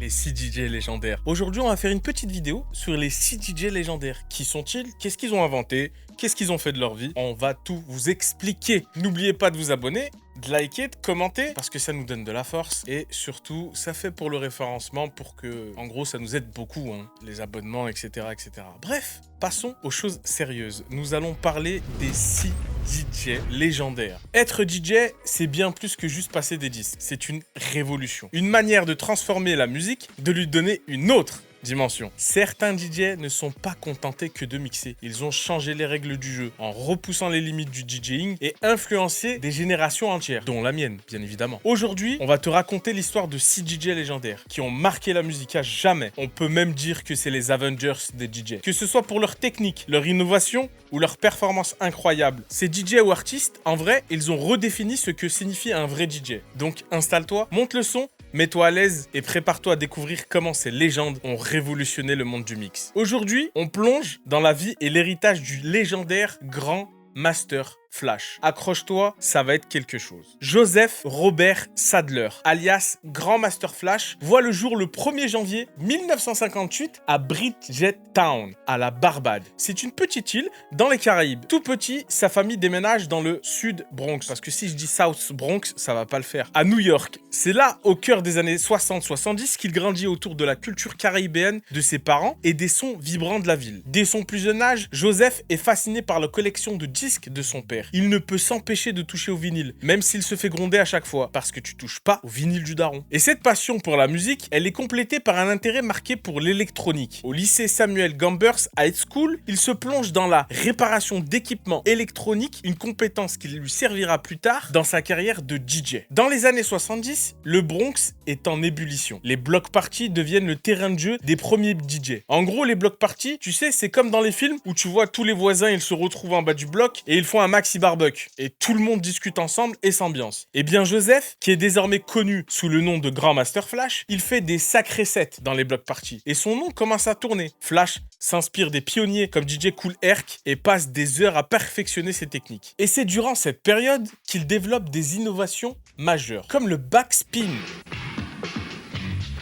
Les 6 DJ légendaires. Aujourd'hui, on va faire une petite vidéo sur les 6 DJ légendaires. Qui sont-ils? Qu'est-ce qu'ils ont inventé? Qu'est-ce qu'ils ont fait de leur vie? On va tout vous expliquer. N'oubliez pas de vous abonner, de liker, de commenter, parce que ça nous donne de la force. Et surtout, ça fait pour le référencement, pour que, en gros, ça nous aide beaucoup, hein, les abonnements, etc., etc. Bref, passons aux choses sérieuses. Nous allons parler des 6 DJ légendaires. Être DJ, c'est bien plus que juste passer des disques. C'est une révolution. Une manière de transformer la musique, de lui donner une autre dimension. Certains DJ ne sont pas contentés que de mixer. Ils ont changé les règles du jeu en repoussant les limites du DJing et influencé des générations entières, dont la mienne, bien évidemment. Aujourd'hui, on va te raconter l'histoire de 6 DJ légendaires qui ont marqué la musique à jamais. On peut même dire que c'est les Avengers des DJ. Que ce soit pour leur technique, leur innovation ou leur performance incroyable. Ces DJ ou artistes, en vrai, ils ont redéfini ce que signifie un vrai DJ. Donc installe-toi, monte le son, mets-toi à l'aise et prépare-toi à découvrir comment ces légendes ont révolutionné le monde du mix. Aujourd'hui, on plonge dans la vie et l'héritage du légendaire Grand Master Flash. Accroche-toi, ça va être quelque chose. Joseph Robert Sadler, alias Grand Master Flash, voit le jour le 1er janvier 1958 à Bridgetown, à la Barbade. C'est une petite île dans les Caraïbes. Tout petit, sa famille déménage dans le Sud Bronx. Parce que si je dis South Bronx, ça va pas le faire. À New York. C'est là, au cœur des années 60-70, qu'il grandit autour de la culture caribéenne de ses parents et des sons vibrants de la ville. Dès son plus jeune âge, Joseph est fasciné par la collection de disques de son père. Il ne peut s'empêcher de toucher au vinyle, même s'il se fait gronder à chaque fois, parce que tu touches pas au vinyle du daron. Et cette passion pour la musique, elle est complétée par un intérêt marqué pour l'électronique. Au lycée Samuel Gompers High School, il se plonge dans la réparation d'équipements électroniques, une compétence qui lui servira plus tard dans sa carrière de DJ. Dans les années 70, le Bronx est en ébullition. Les block parties deviennent le terrain de jeu des premiers DJ. En gros, les block parties, tu sais, c'est comme dans les films où tu vois tous les voisins, ils se retrouvent en bas du bloc et ils font un maxi barbecue. Et tout le monde discute ensemble et s'ambiance. Et bien Joseph, qui est désormais connu sous le nom de Grand Master Flash, il fait des sacrés sets dans les block parties. Et son nom commence à tourner. Flash s'inspire des pionniers comme DJ Kool Herc et passe des heures à perfectionner ses techniques. Et c'est durant cette période qu'il développe des innovations majeures, comme le backspin.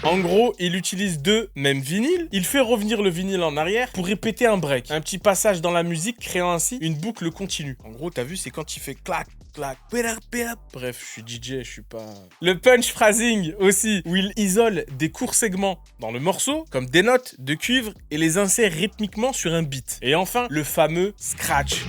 En gros, il utilise deux mêmes vinyles, il fait revenir le vinyle en arrière pour répéter un break, un petit passage dans la musique créant ainsi une boucle continue. En gros, t'as vu, c'est quand il fait clac, clac, pédap, pédap. Bref, je suis DJ, je suis pas... Le punch phrasing aussi, où il isole des courts segments dans le morceau, comme des notes de cuivre, et les insère rythmiquement sur un beat. Et enfin, le fameux scratch.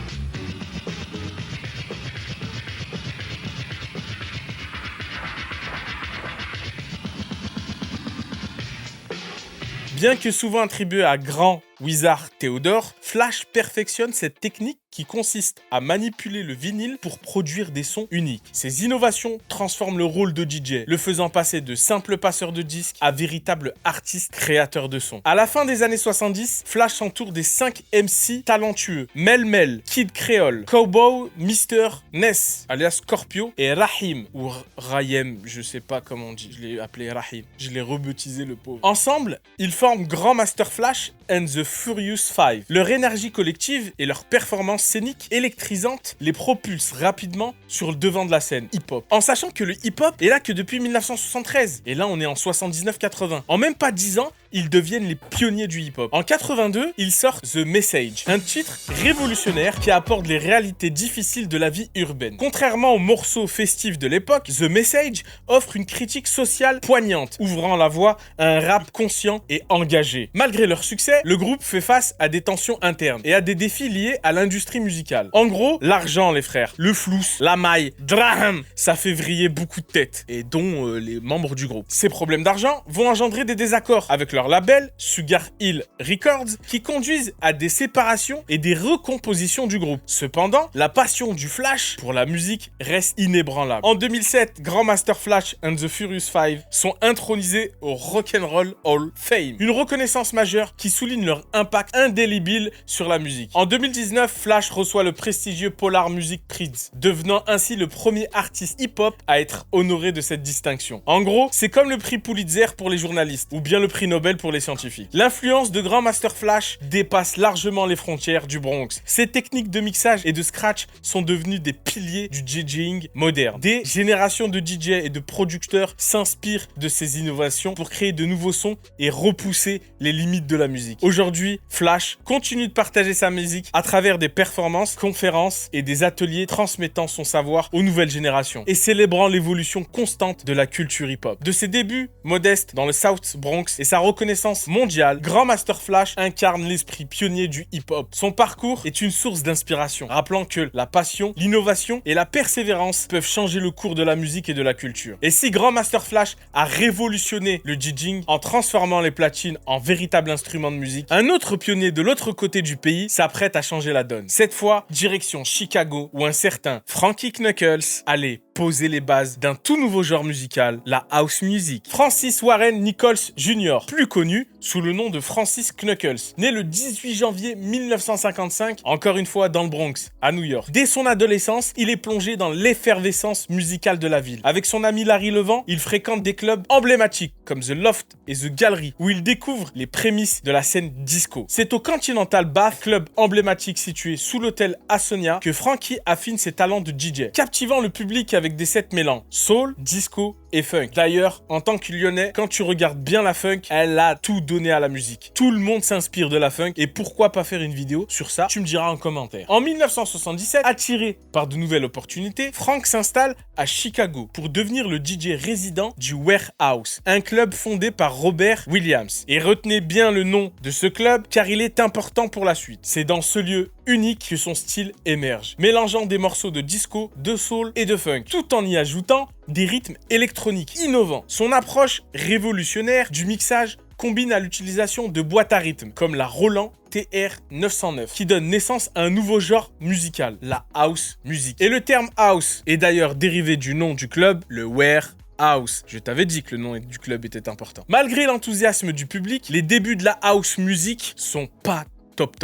Bien que souvent attribué à Grand Wizard Theodore, Flash perfectionne cette technique qui consiste à manipuler le vinyle pour produire des sons uniques. Ces innovations transforment le rôle de DJ, le faisant passer de simple passeur de disques à véritable artiste créateur de sons. À la fin des années 70, Flash s'entoure des 5 MC talentueux: Mel Mel, Kid Creole, Cowboy, Mr. Ness, alias Scorpio, et Rahim, ou Rayem, je sais pas comment on dit, je l'ai appelé Rahim. Je l'ai rebaptisé le pauvre. Ensemble, ils forment Grand Master Flash and the Furious Five. Leur énergie collective et leur performance scénique électrisante les propulsent rapidement sur le devant de la scène hip-hop. En sachant que le hip-hop est là que depuis 1973. Et là, on est en 79-80. En même pas 10 ans, ils deviennent les pionniers du hip-hop. En 82, ils sortent The Message, un titre révolutionnaire qui aborde les réalités difficiles de la vie urbaine. Contrairement aux morceaux festifs de l'époque, The Message offre une critique sociale poignante, ouvrant la voie à un rap conscient et engagé. Malgré leur succès, le groupe fait face à des tensions internes et à des défis liés à l'industrie musicale. En gros, l'argent, les frères, le flous, la maille, draham, ça fait vriller beaucoup de têtes, et dont les membres du groupe. Ces problèmes d'argent vont engendrer des désaccords avec leur label, Sugar Hill Records, qui conduisent à des séparations et des recompositions du groupe. Cependant, la passion du Flash pour la musique reste inébranlable. En 2007, Grand Master Flash and the Furious Five sont intronisés au Rock'n'Roll Hall of Fame, une reconnaissance majeure qui souligne leur impact indélébile sur la musique. En 2019, Flash Flash reçoit le prestigieux Polar Music Prize, devenant ainsi le premier artiste hip-hop à être honoré de cette distinction. En gros, c'est comme le prix Pulitzer pour les journalistes, ou bien le prix Nobel pour les scientifiques. L'influence de Grandmaster Flash dépasse largement les frontières du Bronx. Ses techniques de mixage et de scratch sont devenues des piliers du DJing moderne. Des générations de DJ et de producteurs s'inspirent de ces innovations pour créer de nouveaux sons et repousser les limites de la musique. Aujourd'hui, Flash continue de partager sa musique à travers des performances, conférences et des ateliers transmettant son savoir aux nouvelles générations et célébrant l'évolution constante de la culture hip-hop. De ses débuts modestes dans le South Bronx et sa reconnaissance mondiale, Grandmaster Flash incarne l'esprit pionnier du hip-hop. Son parcours est une source d'inspiration, rappelant que la passion, l'innovation et la persévérance peuvent changer le cours de la musique et de la culture. Et si Grandmaster Flash a révolutionné le DJing en transformant les platines en véritables instruments de musique, un autre pionnier de l'autre côté du pays s'apprête à changer la donne. Cette fois, direction Chicago, où un certain Frankie Knuckles allait poser les bases d'un tout nouveau genre musical, la house music. Francis Warren Nichols Jr., plus connu sous le nom de Francis Knuckles, né le 18 janvier 1955, encore une fois dans le Bronx, à New York. Dès son adolescence, il est plongé dans l'effervescence musicale de la ville. Avec son ami Larry Levant, il fréquente des clubs emblématiques comme The Loft et The Gallery, où il découvre les prémices de la scène disco. C'est au Continental Bath, club emblématique situé sous l'hôtel Asonia, que Frankie affine ses talents de DJ, captivant le public avec des sets mêlant soul, disco et funk. D'ailleurs, en tant que Lyonnais, quand tu regardes bien la funk, elle a tout donné à la musique. Tout le monde s'inspire de la funk et pourquoi pas faire une vidéo sur ça? Tu me diras en commentaire. En 1977, attiré par de nouvelles opportunités, Frank s'installe à Chicago pour devenir le DJ résident du Warehouse, un club fondé par Robert Williams. Et retenez bien le nom de ce club car il est important pour la suite. C'est dans ce lieu unique que son style émerge, mélangeant des morceaux de disco, de soul et de funk, tout en y ajoutant des rythmes électroniques innovants. Son approche révolutionnaire du mixage combine à l'utilisation de boîtes à rythme comme la Roland TR-909 qui donne naissance à un nouveau genre musical, la house music. Et le terme house est d'ailleurs dérivé du nom du club, le Warehouse. Je t'avais dit que le nom du club était important. Malgré l'enthousiasme du public, les débuts de la house music sont pas top.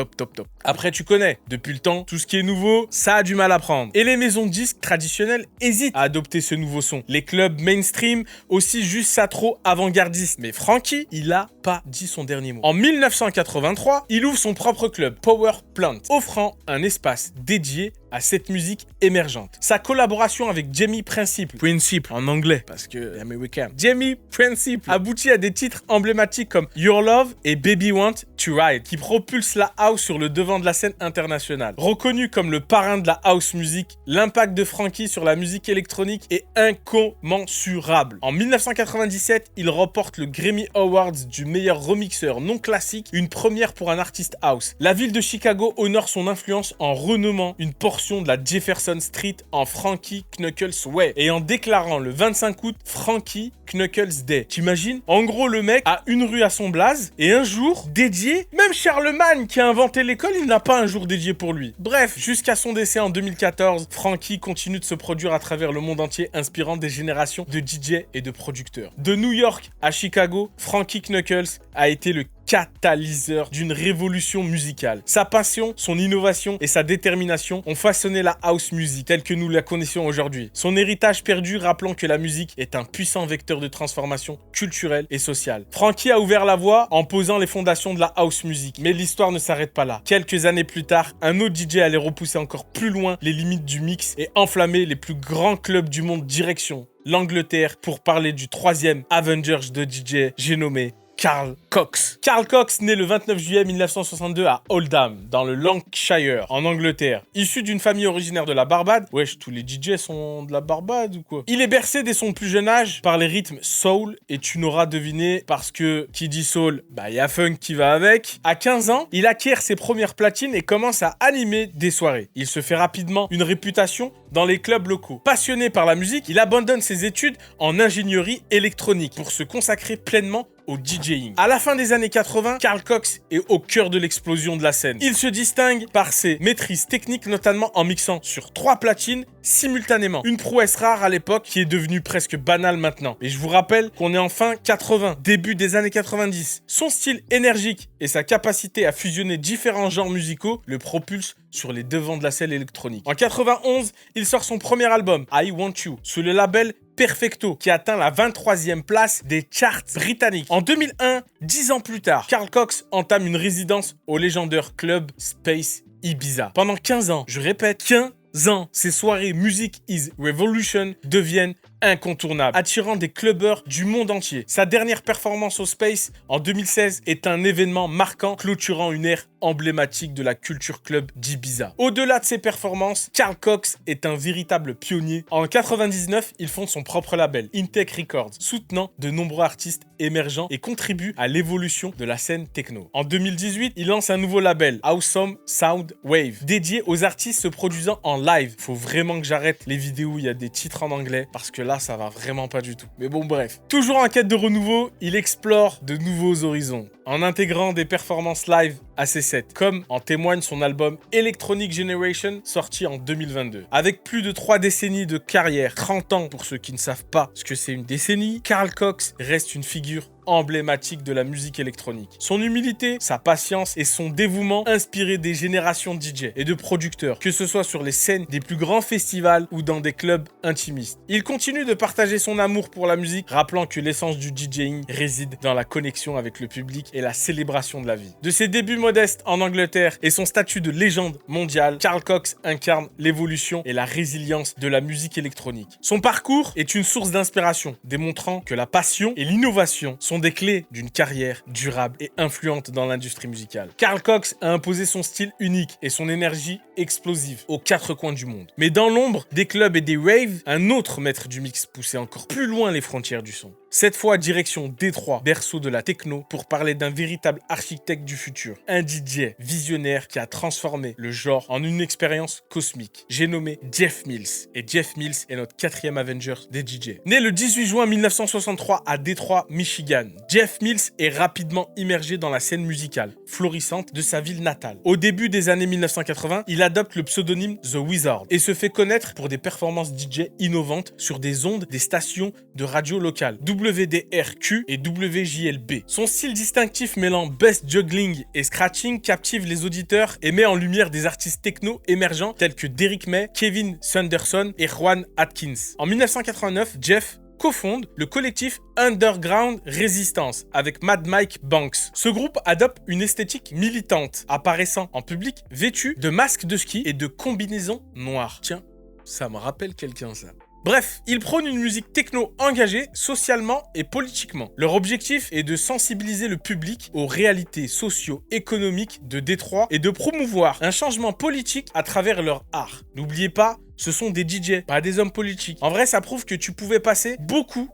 Après, tu connais, depuis le temps, tout ce qui est nouveau, ça a du mal à prendre. Et les maisons de disques traditionnelles hésitent à adopter ce nouveau son. Les clubs mainstream aussi jugent ça trop avant-gardiste. Mais Frankie, il a pas dit son dernier mot. En 1983, il ouvre son propre club, Power Plant, offrant un espace dédié à cette musique émergente. Sa collaboration avec Jamie Principle en anglais, parce que américain, Jamie Principle aboutit à des titres emblématiques comme Your Love et Baby Want to Ride, qui propulsent la house sur le devant de la scène internationale. Reconnu comme le parrain de la house music, l'impact de Frankie sur la musique électronique est incommensurable. En 1997, il remporte le Grammy Awards du meilleur remixeur non classique, une première pour un artiste house. La ville de Chicago honore son influence en renommant une portion de la Jefferson Street en Frankie Knuckles Way et en déclarant le 25 août Frankie Knuckles Day. T'imagines? En gros, le mec a une rue à son blaze et un jour dédié. Même Charlemagne qui a inventé l'école, il n'a pas un jour dédié pour lui. Bref, jusqu'à son décès en 2014, Frankie continue de se produire à travers le monde entier, inspirant des générations de DJ et de producteurs. De New York à Chicago, Frankie Knuckles a été le catalyseur d'une révolution musicale. Sa passion, son innovation et sa détermination ont façonné la house music telle que nous la connaissions aujourd'hui. Son héritage perdure rappelant que la musique est un puissant vecteur de transformation culturelle et sociale. Frankie a ouvert la voie en posant les fondations de la house music. Mais l'histoire ne s'arrête pas là. Quelques années plus tard, un autre DJ allait repousser encore plus loin les limites du mix et enflammer les plus grands clubs du monde direction l'Angleterre pour parler du troisième Avengers de DJ, j'ai nommé Carl Cox. Carl Cox, né le 29 juillet 1962 à Oldham, dans le Lancashire, en Angleterre. Issu d'une famille originaire de la Barbade. Wesh, tous les DJ sont de la Barbade ou quoi? Il est bercé dès son plus jeune âge par les rythmes soul, et tu n'auras deviné parce que qui dit soul, bah y a funk qui va avec. À 15 ans, il acquiert ses premières platines et commence à animer des soirées. Il se fait rapidement une réputation dans les clubs locaux. Passionné par la musique, il abandonne ses études en ingénierie électronique pour se consacrer pleinement au DJing. À la fin des années 80, Carl Cox est au cœur de l'explosion de la scène. Il se distingue par ses maîtrises techniques, notamment en mixant sur 3 platines simultanément. Une prouesse rare à l'époque qui est devenue presque banale maintenant. Et je vous rappelle qu'on est en fin 80, début des années 90. Son style énergique et sa capacité à fusionner différents genres musicaux le propulsent sur les devants de la scène électronique. En 91, il sort son premier album, I Want You, sous le label Perfecto, qui atteint la 23e place des charts britanniques. En 2001, 10 ans plus tard, Carl Cox entame une résidence au légendaire club Space Ibiza. Pendant 15 ans, je répète, 15 ans, ces soirées Music is Revolution deviennent incontournables, attirant des clubbers du monde entier. Sa dernière performance au Space, en 2016, est un événement marquant, clôturant une ère emblématique de la culture club d'Ibiza. Au-delà de ses performances, Carl Cox est un véritable pionnier. En 99, il fonde son propre label, Intech Records, soutenant de nombreux artistes émergents et contribue à l'évolution de la scène techno. En 2018, il lance un nouveau label, Awesome Sound Wave, dédié aux artistes se produisant en live. Faut vraiment que j'arrête les vidéos où il y a des titres en anglais, parce que là, ça va vraiment pas du tout. Mais bon, bref. Toujours en quête de renouveau, il explore de nouveaux horizons, en intégrant des performances live à ses sets, comme en témoigne son album Electronic Generation, sorti en 2022. Avec plus de 3 décennies de carrière, 30 ans pour ceux qui ne savent pas ce que c'est une décennie, Carl Cox reste une figure emblématique de la musique électronique. Son humilité, sa patience et son dévouement inspiraient des générations de DJ et de producteurs, que ce soit sur les scènes des plus grands festivals ou dans des clubs intimistes. Il continue de partager son amour pour la musique, rappelant que l'essence du DJing réside dans la connexion avec le public et la célébration de la vie. De ses débuts modestes en Angleterre et son statut de légende mondiale, Carl Cox incarne l'évolution et la résilience de la musique électronique. Son parcours est une source d'inspiration, démontrant que la passion et l'innovation sont des clés d'une carrière durable et influente dans l'industrie musicale. Carl Cox a imposé son style unique et son énergie explosive aux 4 coins du monde. Mais dans l'ombre des clubs et des raves, un autre maître du mix poussait encore plus loin les frontières du son. Cette fois, direction Détroit, berceau de la techno, pour parler d'un véritable architecte du futur. Un DJ visionnaire qui a transformé le genre en une expérience cosmique. J'ai nommé Jeff Mills. Et Jeff Mills est notre 4e Avenger des DJ. Né le 18 juin 1963 à Détroit, Michigan, Jeff Mills est rapidement immergé dans la scène musicale, florissante de sa ville natale. Au début des années 1980, il adopte le pseudonyme The Wizard et se fait connaître pour des performances DJ innovantes sur des ondes des stations de radio locales. WDRQ et WJLB. Son style distinctif mêlant bass juggling et scratching captive les auditeurs et met en lumière des artistes techno émergents tels que Derrick May, Kevin Sanderson et Juan Atkins. En 1989, Jeff cofonde le collectif Underground Resistance avec Mad Mike Banks. Ce groupe adopte une esthétique militante, apparaissant en public vêtu de masques de ski et de combinaisons noires. Tiens, ça me rappelle quelqu'un ça. Bref, ils prônent une musique techno engagée socialement et politiquement. Leur objectif est de sensibiliser le public aux réalités socio-économiques de Détroit et de promouvoir un changement politique à travers leur art. N'oubliez pas, ce sont des DJ, pas des hommes politiques. En vrai, ça prouve que tu pouvais passer beaucoup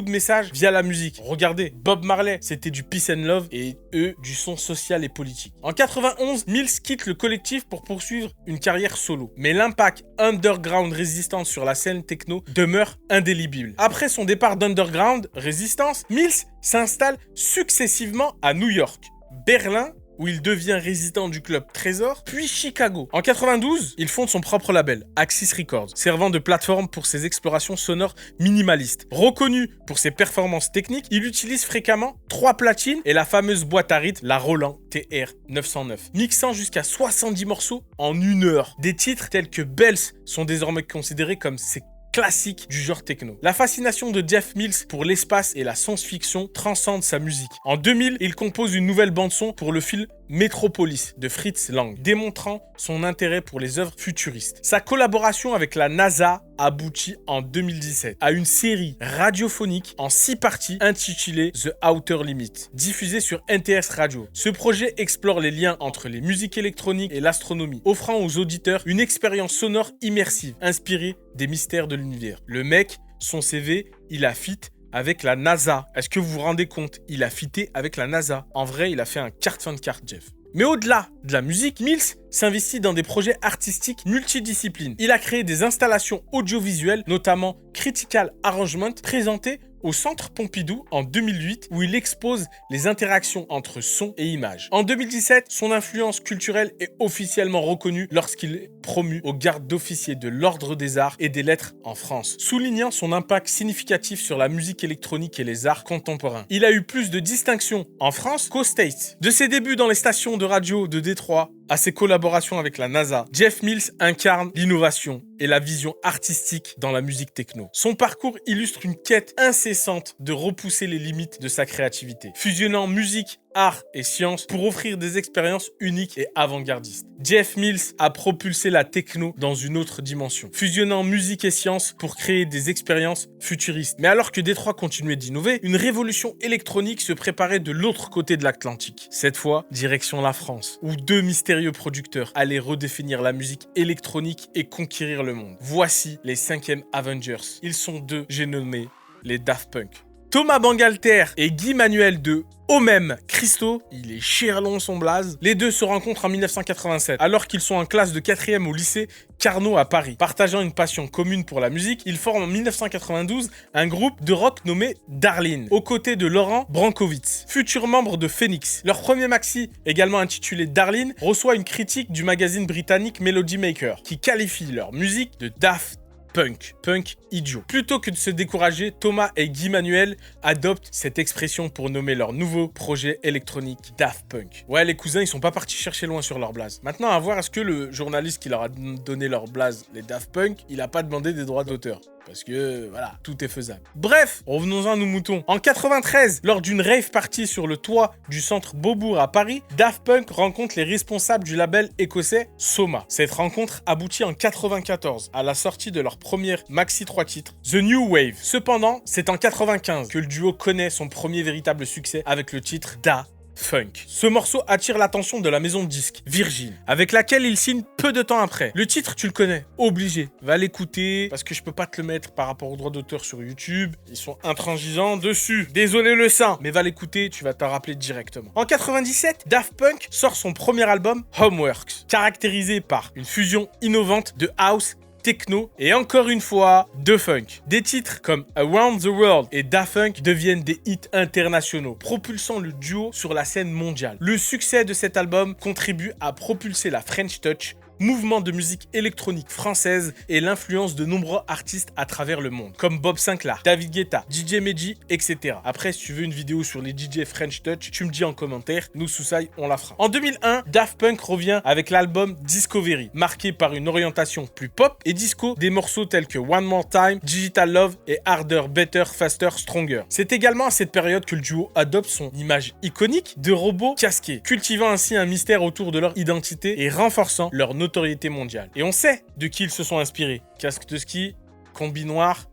de messages via la musique. Regardez, Bob Marley, c'était du peace and love et eux, du son social et politique. En 91, Mills quitte le collectif pour poursuivre une carrière solo. Mais l'impact Underground Resistance sur la scène techno demeure indélébile. Après son départ d'Underground Resistance, Mills s'installe successivement à New York, Berlin, où il devient résident du club Trésor, puis Chicago. En 92, il fonde son propre label, Axis Records, servant de plateforme pour ses explorations sonores minimalistes. Reconnu pour ses performances techniques, il utilise fréquemment 3 platines et la fameuse boîte à rythme, la Roland TR-909, mixant jusqu'à 70 morceaux en 1 heure. Des titres tels que Bells sont désormais considérés comme ses classique du genre techno. La fascination de Jeff Mills pour l'espace et la science-fiction transcende sa musique. En 2000, il compose une nouvelle bande-son pour le film Metropolis de Fritz Lang, démontrant son intérêt pour les œuvres futuristes. Sa collaboration avec la NASA aboutit en 2017 à une série radiophonique en 6 parties intitulée The Outer Limit, diffusée sur NTS Radio. Ce projet explore les liens entre les musiques électroniques et l'astronomie, offrant aux auditeurs une expérience sonore immersive, inspirée des mystères de l'univers. Le mec, son CV, il a fit avec la NASA. Est-ce que vous vous rendez compte? Il a fité avec la NASA. En vrai, il a fait un carte fin de carte, Jeff. Mais au-delà de la musique, Mills s'investit dans des projets artistiques multidisciplines. Il a créé des installations audiovisuelles, notamment Critical Arrangement, présentées au Centre Pompidou en 2008 où il expose les interactions entre son et image. En 2017, son influence culturelle est officiellement reconnue lorsqu'il est promu au garde d'officier de l'Ordre des Arts et des Lettres en France, soulignant son impact significatif sur la musique électronique et les arts contemporains. Il a eu plus de distinctions en France qu'aux States. De ses débuts dans les stations de radio de Détroit à ses collaborations avec la NASA, Jeff Mills incarne l'innovation et la vision artistique dans la musique techno. Son parcours illustre une quête incessante de repousser les limites de sa créativité, fusionnant musique, art et science pour offrir des expériences uniques et avant-gardistes. Jeff Mills a propulsé la techno dans une autre dimension, fusionnant musique et science pour créer des expériences futuristes. Mais alors que Détroit continuait d'innover, une révolution électronique se préparait de l'autre côté de l'Atlantique. Cette fois, direction la France, où deux mystérieux producteurs allaient redéfinir la musique électronique et conquérir le monde. Voici les 5e Avengers. Ils sont deux, j'ai nommé les Daft Punk. Thomas Bangalter et Guy Manuel de Homem Christo, il est Chirlon son blaze. Les deux se rencontrent en 1987, alors qu'ils sont en classe de 4e au lycée Carnot à Paris. Partageant une passion commune pour la musique, ils forment en 1992 un groupe de rock nommé Darlene, aux côtés de Laurent Brankovitz, futur membre de Phoenix. Leur premier maxi, également intitulé Darlene, reçoit une critique du magazine britannique Melody Maker, qui qualifie leur musique de Daft Punk idiot. Plutôt que de se décourager, Thomas et Guy Manuel adoptent cette expression pour nommer leur nouveau projet électronique Daft Punk. Ouais, les cousins, ils sont pas partis chercher loin sur leur blaze. Maintenant, à voir est-ce que le journaliste qui leur a donné leur blaze, les Daft Punk, il a pas demandé des droits d'auteur. Parce que, voilà, tout est faisable. Bref, revenons-en à nos moutons. En 93, lors d'une rave party sur le toit du centre Beaubourg à Paris, Daft Punk rencontre les responsables du label écossais Soma. Cette rencontre aboutit en 94 à la sortie de leur première maxi 3 titres, The New Wave. Cependant, c'est en 95 que le duo connaît son premier véritable succès avec le titre Da Funk. Ce morceau attire l'attention de la maison de disques Virgin, avec laquelle il signe peu de temps après. Le titre, tu le connais, obligé. Va l'écouter, parce que je peux pas te le mettre par rapport aux droits d'auteur sur YouTube. Ils sont intransigeants dessus. Désolé le sein, mais va l'écouter, tu vas t'en rappeler directement. En 97, Daft Punk sort son premier album, Homeworks, caractérisé par une fusion innovante de house, techno et encore une fois de funk. Des titres comme Around the World et Da Funk deviennent des hits internationaux, propulsant le duo sur la scène mondiale. Le succès de cet album contribue à propulser la French Touch, mouvement de musique électronique française et l'influence de nombreux artistes à travers le monde, comme Bob Sinclair, David Guetta, DJ Medji, etc. Après, si tu veux une vidéo sur les DJ French Touch, tu me dis en commentaire, nous Soussaï, on la fera. En 2001, Daft Punk revient avec l'album Discovery, marqué par une orientation plus pop et disco, des morceaux tels que One More Time, Digital Love et Harder, Better, Faster, Stronger. C'est également à cette période que le duo adopte son image iconique de robots casqués, cultivant ainsi un mystère autour de leur identité et renforçant leur notoriété mondiale. Et on sait de qui ils se sont inspirés. Casque de ski, combi noir,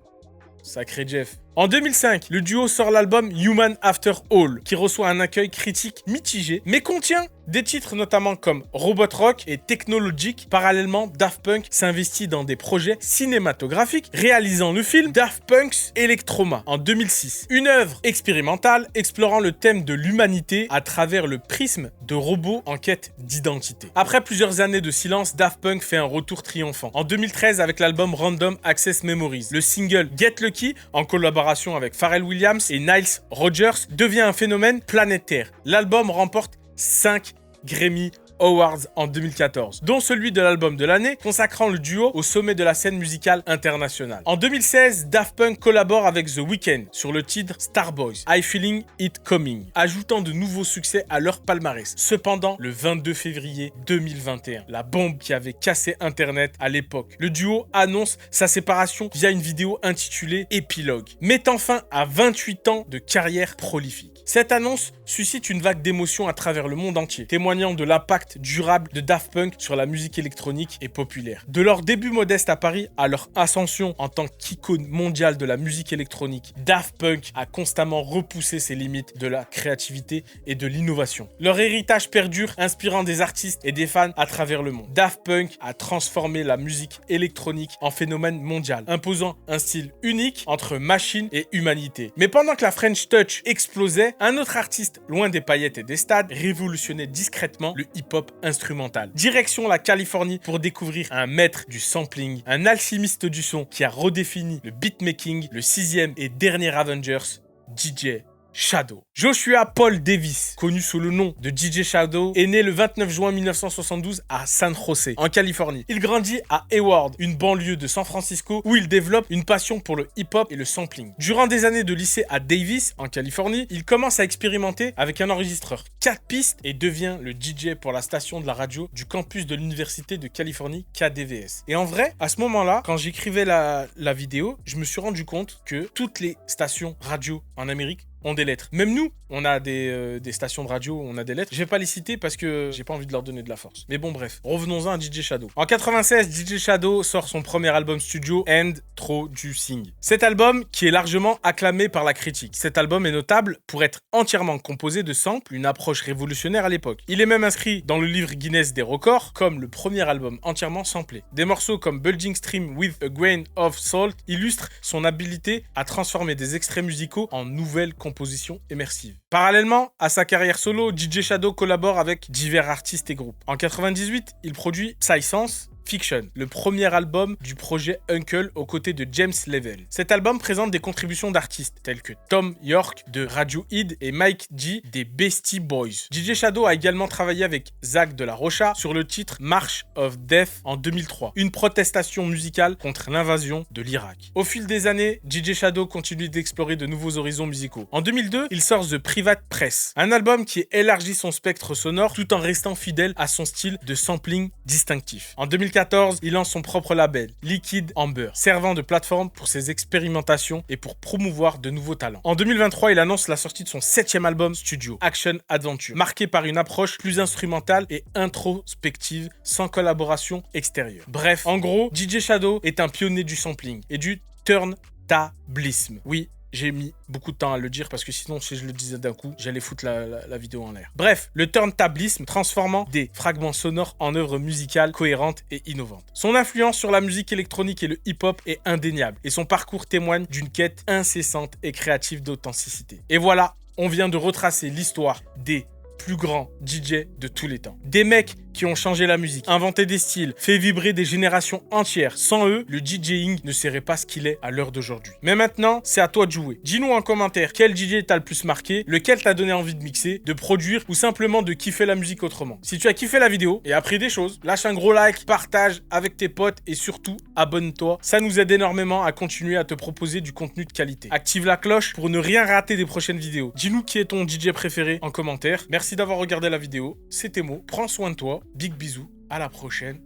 sacré Jeff. En 2005, le duo sort l'album Human After All, qui reçoit un accueil critique mitigé, mais contient des titres notamment comme Robot Rock et Technologic. Parallèlement, Daft Punk s'investit dans des projets cinématographiques, réalisant le film Daft Punk's Electroma en 2006. Une œuvre expérimentale explorant le thème de l'humanité à travers le prisme de robots en quête d'identité. Après plusieurs années de silence, Daft Punk fait un retour triomphant. En 2013 avec l'album Random Access Memories, le single Get Lucky, en collaboration avec Pharrell Williams et Nile Rodgers, devient un phénomène planétaire. L'album remporte 5 Grammy Awards en 2014, dont celui de l'album de l'année, consacrant le duo au sommet de la scène musicale internationale. En 2016, Daft Punk collabore avec The Weeknd sur le titre Starboys, I Feeling It Coming, ajoutant de nouveaux succès à leur palmarès. Cependant, le 22 février 2021, la bombe qui avait cassé Internet à l'époque, le duo annonce sa séparation via une vidéo intitulée Épilogue, mettant fin à 28 ans de carrière prolifique. Cette annonce suscite une vague d'émotions à travers le monde entier, témoignant de l'impact durable de Daft Punk sur la musique électronique et populaire. De leur début modeste à Paris à leur ascension en tant qu'icône mondiale de la musique électronique, Daft Punk a constamment repoussé ses limites de la créativité et de l'innovation. Leur héritage perdure, inspirant des artistes et des fans à travers le monde. Daft Punk a transformé la musique électronique en phénomène mondial, imposant un style unique entre machine et humanité. Mais pendant que la French Touch explosait, un autre artiste, loin des paillettes et des stades, révolutionnait discrètement le hip-hop instrumental. Direction la Californie pour découvrir un maître du sampling, un alchimiste du son qui a redéfini le beatmaking, le 6e et dernier Avengers, DJ Shadow. Joshua Paul Davis, connu sous le nom de DJ Shadow, est né le 29 juin 1972 à San José, en Californie. Il grandit à Hayward, une banlieue de San Francisco, où il développe une passion pour le hip-hop et le sampling. Durant des années de lycée à Davis, en Californie, il commence à expérimenter avec un enregistreur 4 pistes et devient le DJ pour la station de la radio du campus de l'Université de Californie, KDVS. Et en vrai, à ce moment-là, quand j'écrivais la vidéo, je me suis rendu compte que toutes les stations radio en Amérique ont des lettres. Même nous, on a des stations de radio, on a des lettres. Je vais pas les citer parce que j'ai pas envie de leur donner de la force. Mais bon, bref. Revenons-en à DJ Shadow. En 96, DJ Shadow sort son premier album studio, Introducing. Cet album qui est largement acclamé par la critique. Cet album est notable pour être entièrement composé de samples, une approche révolutionnaire à l'époque. Il est même inscrit dans le livre Guinness des records comme le premier album entièrement samplé. Des morceaux comme Bulging Stream with a Grain of Salt illustrent son habilité à transformer des extraits musicaux en nouvelles composition immersive. Parallèlement à sa carrière solo, DJ Shadow collabore avec divers artistes et groupes. En 98, il produit Psysense Fiction, le premier album du projet Uncle aux côtés de James Level. Cet album présente des contributions d'artistes tels que Tom York de Radiohead et Mike G des Beastie Boys. DJ Shadow a également travaillé avec Zach de la Rocha sur le titre March of Death en 2003, une protestation musicale contre l'invasion de l'Irak. Au fil des années, DJ Shadow continue d'explorer de nouveaux horizons musicaux. En 2002, il sort The Private Press, un album qui élargit son spectre sonore tout en restant fidèle à son style de sampling distinctif. En 2014, il lance son propre label, Liquid Amber, servant de plateforme pour ses expérimentations et pour promouvoir de nouveaux talents. En 2023, il annonce la sortie de son 7e album studio, Action Adventure, marqué par une approche plus instrumentale et introspective, sans collaboration extérieure. Bref, en gros, DJ Shadow est un pionnier du sampling et du turntablisme. Oui, j'ai mis beaucoup de temps à le dire parce que sinon, si je le disais d'un coup, j'allais foutre la vidéo en l'air. Bref, le turntablisme transformant des fragments sonores en œuvres musicales cohérentes et innovantes. Son influence sur la musique électronique et le hip-hop est indéniable et son parcours témoigne d'une quête incessante et créative d'authenticité. Et voilà, on vient de retracer l'histoire des plus grands DJ de tous les temps. Des mecs qui ont changé la musique, inventé des styles, fait vibrer des générations entières. Sans eux, le DJing ne serait pas ce qu'il est à l'heure d'aujourd'hui. Mais maintenant, c'est à toi de jouer. Dis-nous en commentaire quel DJ t'a le plus marqué, lequel t'a donné envie de mixer, de produire ou simplement de kiffer la musique autrement. Si tu as kiffé la vidéo et appris des choses, lâche un gros like, partage avec tes potes et surtout, abonne-toi. Ça nous aide énormément à continuer à te proposer du contenu de qualité. Active la cloche pour ne rien rater des prochaines vidéos. Dis-nous qui est ton DJ préféré en commentaire. Merci d'avoir regardé la vidéo. C'était Mo. Prends soin de toi. Big bisous. À la prochaine.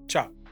Ciao.